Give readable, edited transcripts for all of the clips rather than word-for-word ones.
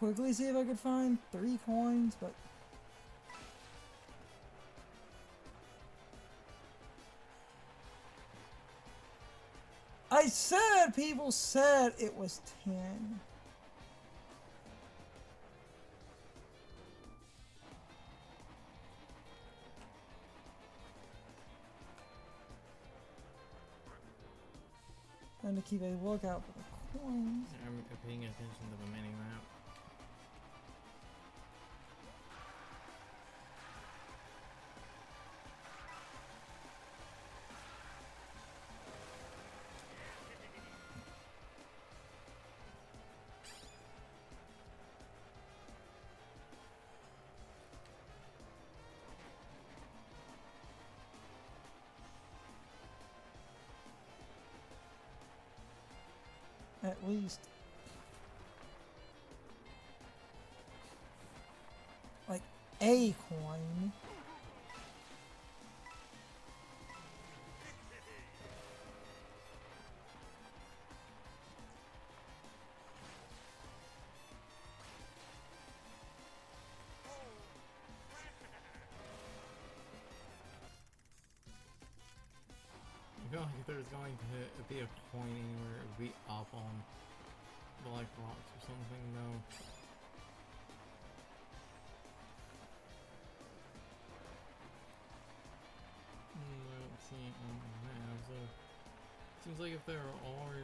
quickly see if I could find 3 coins, but... I said, people said it was 10. And to keep a lookout for the coins. I'm paying attention to the mini map. At least. Like, a coin. I feel like if there's going to be a coin anywhere, it would be up on the like rocks or something. No. I don't see it on the map. So seems like if there are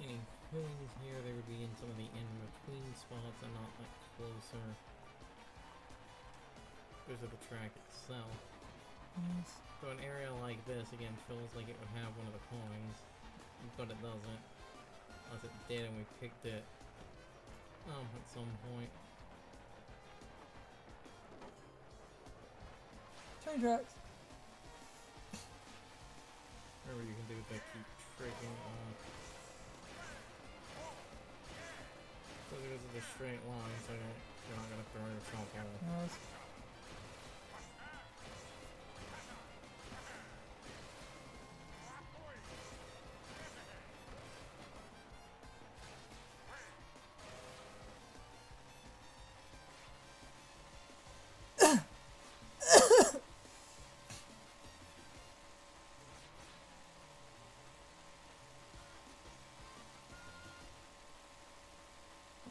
any coins here, they would be in some of the in-between spots and not like closer. There's the track itself. Yes. So an area like this, again, feels like it would have one of the coins, but it doesn't. Unless it did and we picked it at some point. Train tracks. Whatever you can do to keep tricking on. So because it's a straight line, so you're not going to throw yourself off. Yes.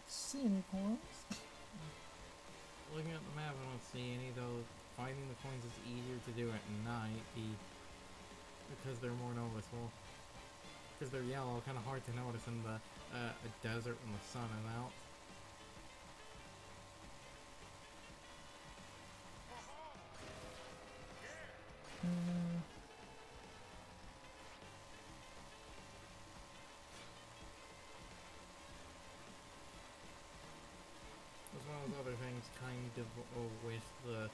See any coins? Looking at the map, I don't see any, though finding the coins is easier to do at night because they're more noticeable. Because they're yellow, kind of hard to notice in the a desert when the sun is out. That's one of those other things, kind of, with the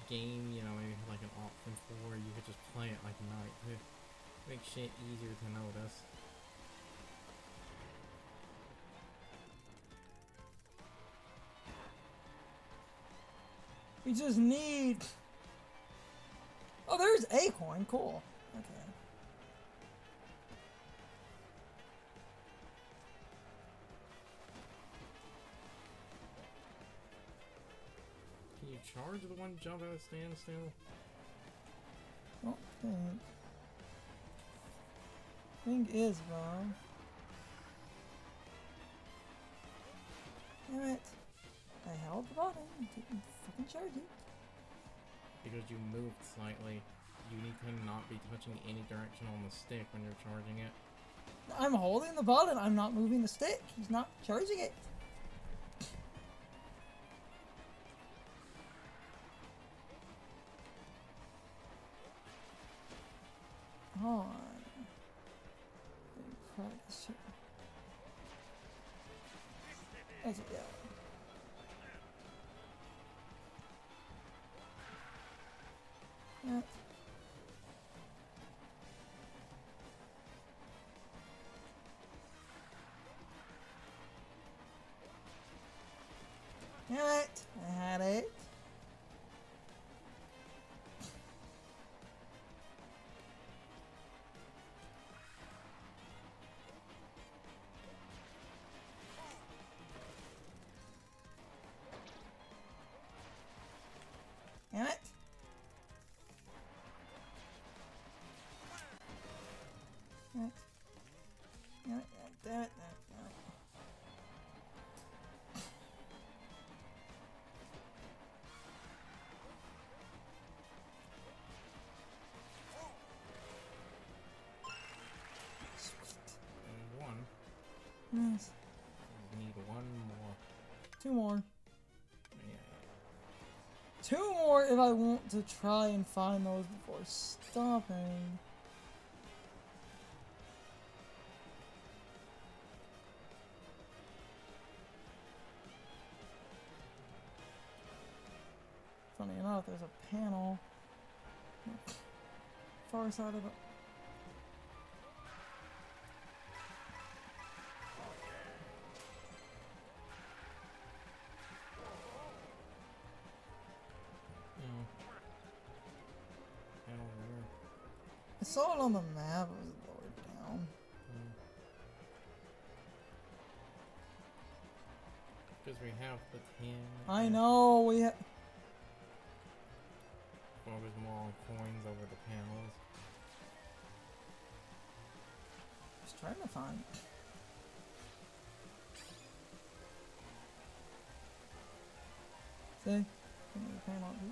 game, you know, maybe like an option for you could just play it like night to make shit easier to notice. We just need... Oh, there's a coin. Cool. Okay. Can you charge the one jump out of standstill? Oh, thing is wrong. Damn it. I held the button. Didn't fucking charge it. Because you moved slightly, you need to not be touching any direction on the stick when you're charging it. I'm holding the button. I'm not moving the stick. He's not charging it. Hold on. Practice here. That's it, yeah. Yeah. Damn it! I had it. Damn it. Damn it. Damn it. Damn it. And one. Yes. We need one more. 2 more. Yeah. 2 more if I want to try and find those before stopping. Funny enough, there's a panel on the far side of it. Panel there. I saw it on the map, it was lowered down. Because we have the 10. I know, we ha- Focus more on coins over the panels. Just trying to find. See? The panel here.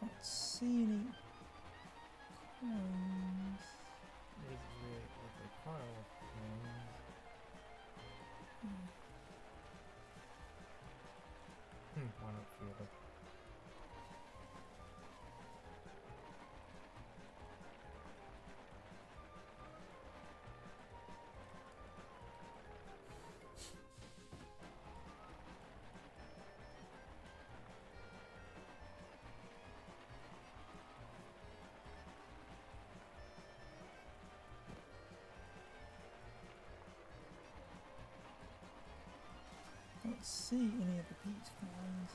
Don't see any coins. This is really like a pile of coins. Why not feel it? Don't see any of the peach coins.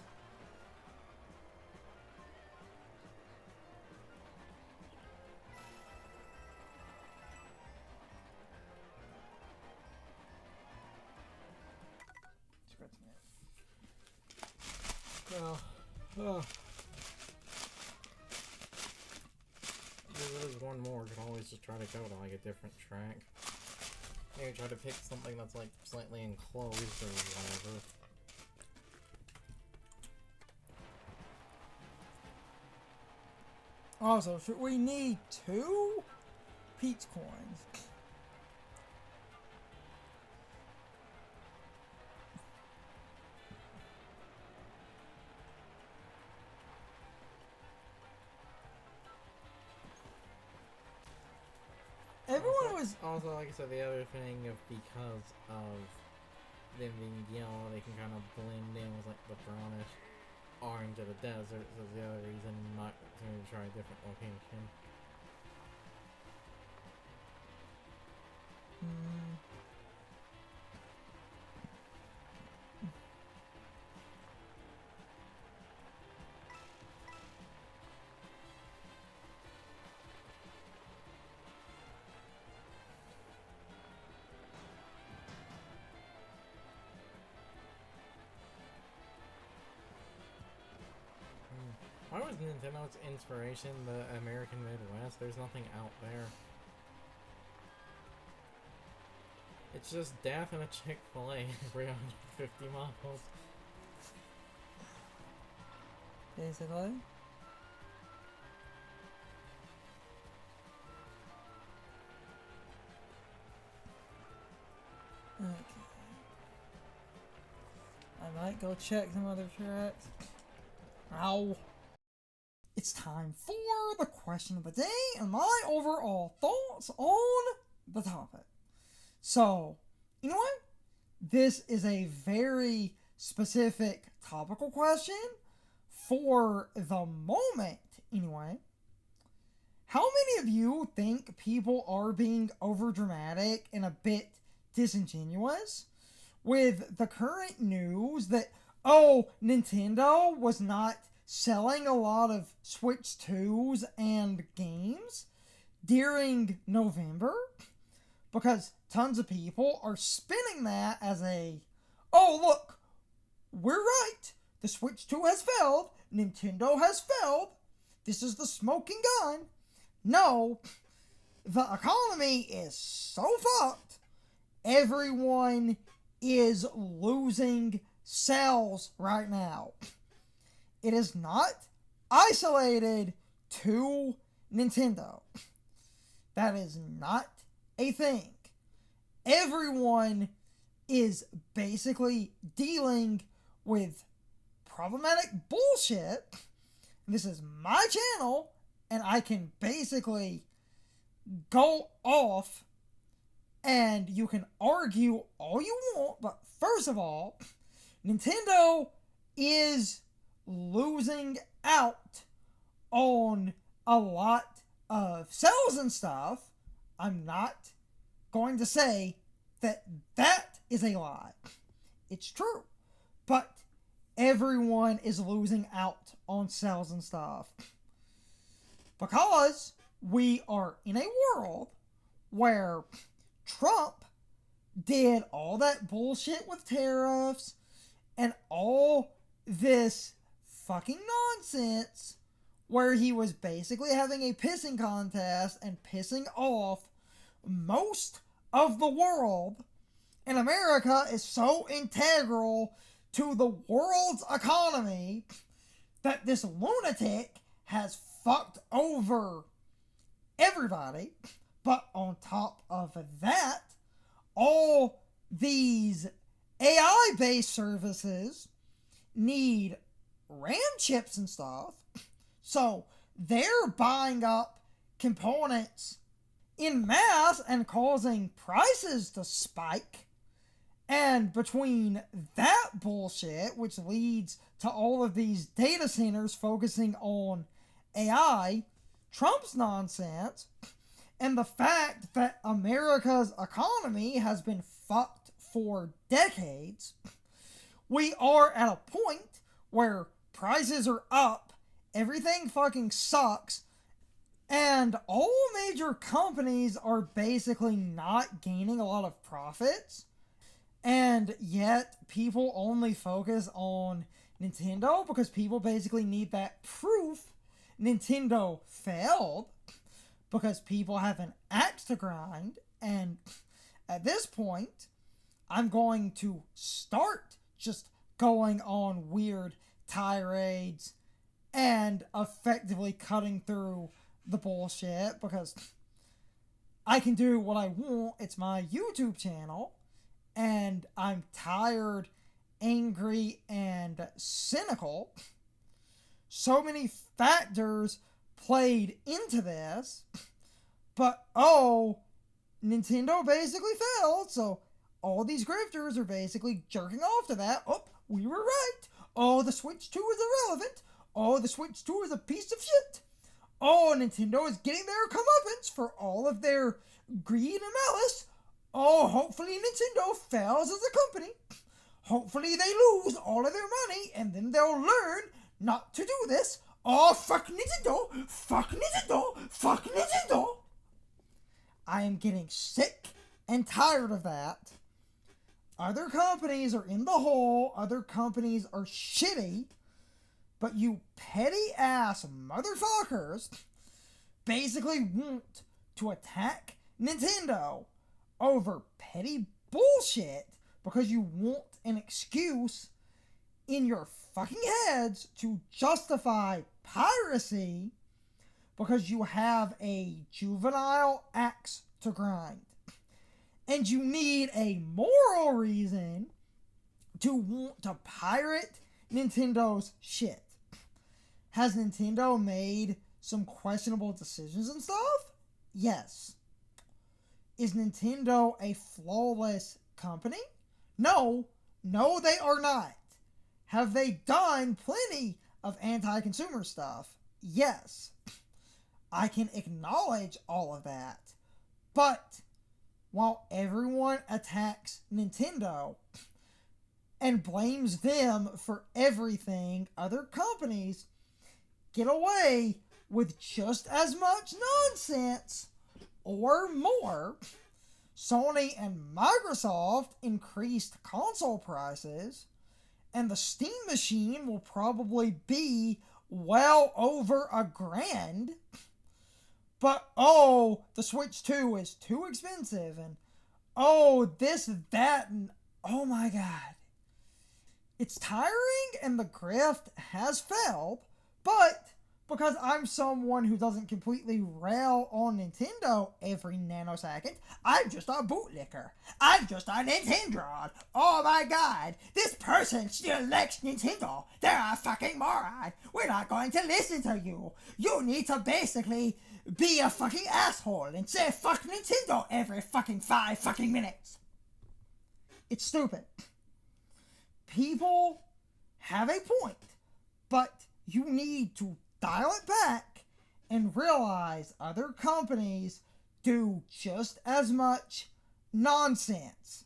Scratching it. Well, there's one more. You can always just try to go to like a different track. Maybe try to pick something that's like slightly enclosed or whatever. Also, should we need 2 peach coins? Everyone was Also, like I said, the other thing of because of them being yellow, they can kind of blend in with like the brownish orange of the desert. So the other reason not to try a different location. Why was Nintendo's inspiration the American Midwest? There's nothing out there. It's just death and a Chick-fil-A every 150 miles. basically. Okay. I might go check some other tracks. Ow. It's time for the question of the day and my overall thoughts on the topic. So, you know what? This is a very specific topical question for the moment, anyway. How many of you think people are being overdramatic and a bit disingenuous with the current news that, oh, Nintendo was not selling a lot of Switch 2s and games during November? Because tons of people are spinning that as a, oh, look, we're right. The Switch 2 has failed. Nintendo has failed. This is the smoking gun. No, the economy is so fucked. Everyone is losing sales right now. It is not isolated to Nintendo. That is not a thing. Everyone is basically dealing with problematic bullshit. This is my channel, and I can basically go off and you can argue all you want, but first of all, Nintendo is losing out on a lot of sales and stuff. I'm not going to say that that is a lie. It's true. But everyone is losing out on sales and stuff. Because we are in a world where Trump did all that bullshit with tariffs and all this fucking nonsense where he was basically having a pissing contest and pissing off most of the world. And America is so integral to the world's economy that this lunatic has fucked over everybody. But on top of that, all these AI-based services need RAM chips and stuff. So they're buying up components in mass and causing prices to spike. And between that bullshit, which leads to all of these data centers focusing on AI, Trump's nonsense, and the fact that America's economy has been fucked for decades, we are at a point where prices are up, everything fucking sucks, and all major companies are basically not gaining a lot of profits. And yet, people only focus on Nintendo because people basically need that proof Nintendo failed, because people have an axe to grind. And at this point, I'm going to start just going on weird tirades and effectively cutting through the bullshit, because I can do what I want. It's my YouTube channel. And I'm tired, angry, and cynical. So many factors played into this. But, oh, Nintendo basically failed. So all these grifters are basically jerking off to that. Oh, we were right. Oh, the Switch 2 is irrelevant. Oh, the Switch 2 is a piece of shit. Oh, Nintendo is getting their comeuppance for all of their greed and malice. Oh, hopefully Nintendo fails as a company. Hopefully they lose all of their money and then they'll learn not to do this. Oh, fuck Nintendo! Fuck Nintendo! Fuck Nintendo! I am getting sick and tired of that. Other companies are in the hole. Other companies are shitty. But you petty ass motherfuckers basically want to attack Nintendo over petty bullshit because you want an excuse in your fucking heads to justify piracy because you have a juvenile axe to grind. And you need a moral reason to want to pirate Nintendo's shit. Has Nintendo made some questionable decisions and stuff? Yes. Is Nintendo a flawless company? No, they are not. have they done plenty of anti-consumer stuff? Yes. I can acknowledge all of that. But while everyone attacks Nintendo and blames them for everything, other companies get away with just as much nonsense or more. Sony and Microsoft increased console prices, and the Steam machine will probably be well over $1,000. But oh, the Switch 2 is too expensive, and oh, this, that, and oh my god. It's tiring and the grift has failed, but because I'm someone who doesn't completely rail on Nintendo every nanosecond, I'm just a bootlicker. I'm just a Nintendo. Oh my god, this person still likes Nintendo. They're a fucking moron. We're not going to listen to you. You need to basically be a fucking asshole and say fuck Nintendo every fucking 5 fucking minutes. It's stupid. People have a point, but you need to dial it back and realize other companies do just as much nonsense.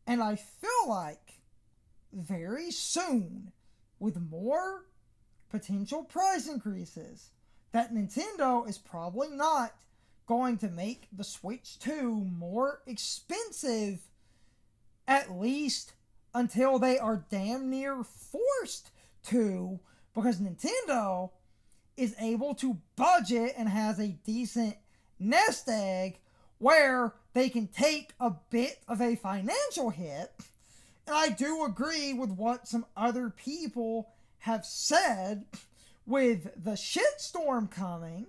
And I feel like very soon, with more potential price increases, that Nintendo is probably not going to make the Switch 2 more expensive, at least until they are damn near forced to, because Nintendo is able to budget and has a decent nest egg where they can take a bit of a financial hit. And I do agree with what some other people have said with the shitstorm coming.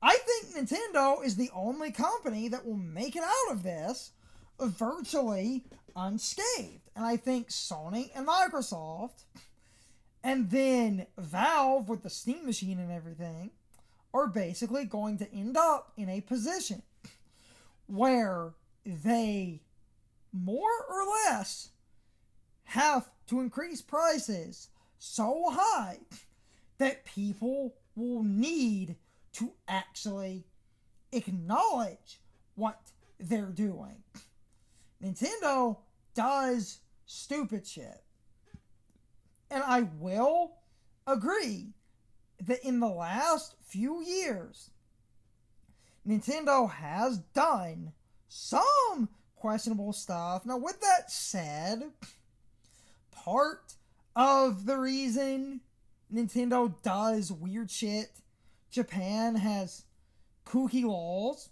I think Nintendo is the only company that will make it out of this virtually unscathed. And I think Sony and Microsoft, and then Valve with the Steam machine and everything, are basically going to end up in a position where they more or less have to increase prices so high that people will need to actually acknowledge what they're doing. Nintendo does stupid shit. And I will agree that in the last few years, Nintendo has done some questionable stuff. Now, with that said, part of the reason Nintendo does weird shit, Japan has kooky laws,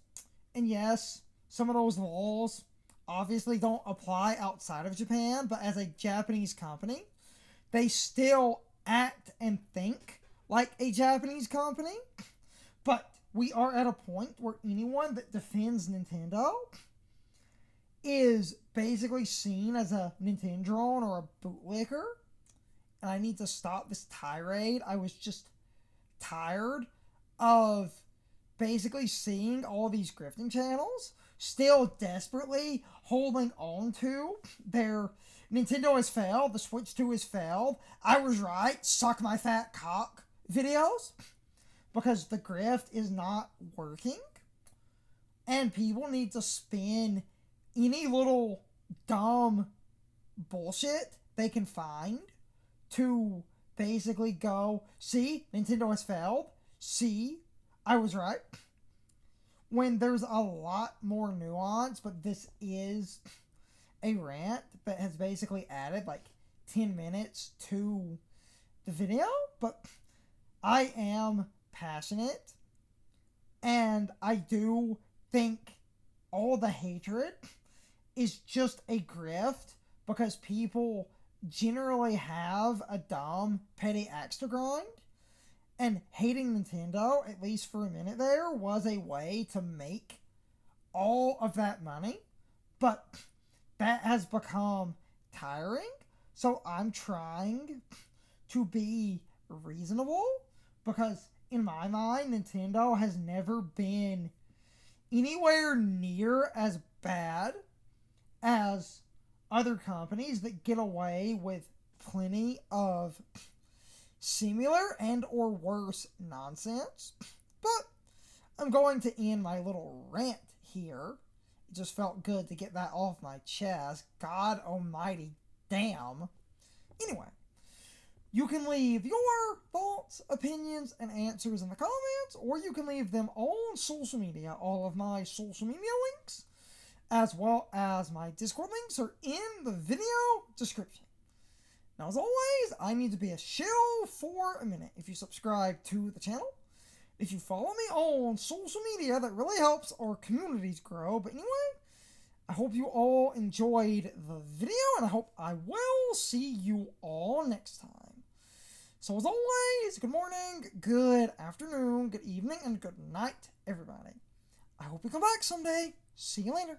and yes, some of those laws obviously don't apply outside of Japan, but as a Japanese company, they still act and think like a Japanese company. But we are at a point where anyone that defends Nintendo is basically seen as a Nintendron or a bootlicker. And I need to stop this tirade. I was just tired of basically seeing all these grifting channels still desperately holding on to their Nintendo has failed, the Switch 2 has failed, I was right, suck my fat cock videos, because the grift is not working. And people need to spin any little dumb bullshit they can find to basically go, see, Nintendo has failed, see, I was right. When there's a lot more nuance, but this is a rant that has basically added like 10 minutes to the video, but I am passionate, and I do think all the hatred is just a grift because people generally have a dumb, petty axe to grind. And hating Nintendo, at least for a minute there, was a way to make all of that money. But that has become tiring. So I'm trying to be reasonable, because in my mind, Nintendo has never been anywhere near as bad as other companies that get away with plenty of similar and or worse nonsense, but I'm going to end my little rant here. It just felt good to get that off my chest. God almighty damn. Anyway, you can leave your thoughts, opinions, and answers in the comments, or you can leave them on social media. All of my social media links, as well as my Discord links, are in the video description. Now, as always, I need to be a shill for a minute. If you subscribe to the channel, if you follow me on social media, that really helps our communities grow. But anyway, I hope you all enjoyed the video, and I hope I will see you all next time. So as always, good morning, good afternoon, good evening, and good night, everybody. I hope you come back someday. See you later.